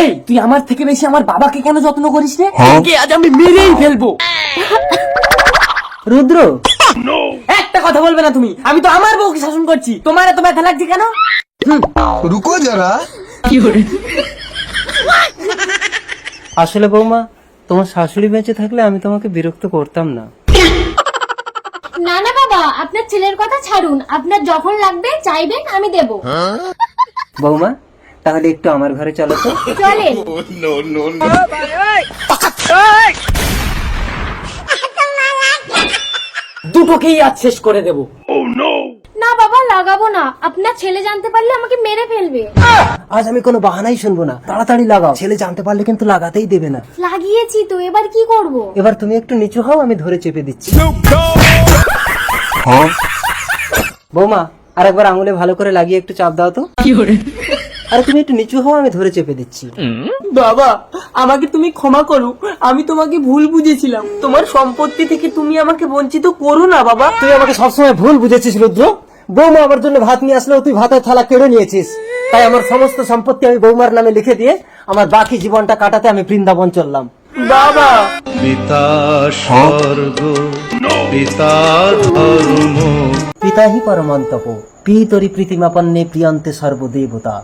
এই তুই আমার থেকে বেশি আমার বাবাকে কেন যত্ন করিস রে? তোকে আজ আমি মেরেই ফেলবো। রুদ্র, একটা কথা বলবে না তুমি? আমি তো আমার বউকে শাসন করছি, তোমার এত ব্যথা লাগছে কেন? रुको जरा। আসলে বৌমা, তোমার শাশুড়ি বেঁচে থাকলে আমি তোমাকে বিরক্ত করতাম না। না না বাবা, আপনার ছেলের কথা ছাড়ুন, আপনার যখন লাগবে চাইবেন আমি দেব। বৌমা, তাহলে একটু আমার ঘরে চলো তো। চলেন। দুটোকেই আজ শেষ করে দেবো। না বাবা, লাগাবো না, আপনার ছেলে জানতে পারলে আমাকে মেরে ফেলবে। আজ আমি কোনো বাহানাই শুনবো না, তাড়াতাড়ি লাগাও। ছেলে জানতে পারলে কিন্তু লাগাতেই দেবে না। লাগিয়েছি তো, এবার কি করব? এবার তুমি একটু নিচু হও, আমি ধরে চেপে দিচ্ছি। বৌমা, আর একবার আঙুলে ভালো করে লাগিয়ে একটু চাপ দাও তো। আরে তুমি একটু নিচু হও, আমি ধরে চেপে দিচ্ছি। বাবা, আমাকে তুমি ক্ষমা করো, আমি তোমাকে ভুল বুঝেছিলাম। তোমার সম্পত্তি থেকে তুমি আমাকে বঞ্চিত করো না বাবা। তুই আমাকে সবসময় ভুল বুঝেছিস রুদ্র। বৌমা আমার জন্য ভাত নিয়ে আসলেও তুই ভাতের থালা কেড়ে নিয়েছিস। তাই আমার সমস্ত সম্পত্তি আমি বৌমার নামে লিখে দিয়ে আমার বাকি জীবনটা কাটাতে আমি বৃন্দাবন চললাম। বাবা, পিতা স্বর্গ পিতা ধর্ম পিতা হি পরমন্তপ পিতরি প্রীতিমাপন্নে প্রিয়ন্তে সর্বদেবতা।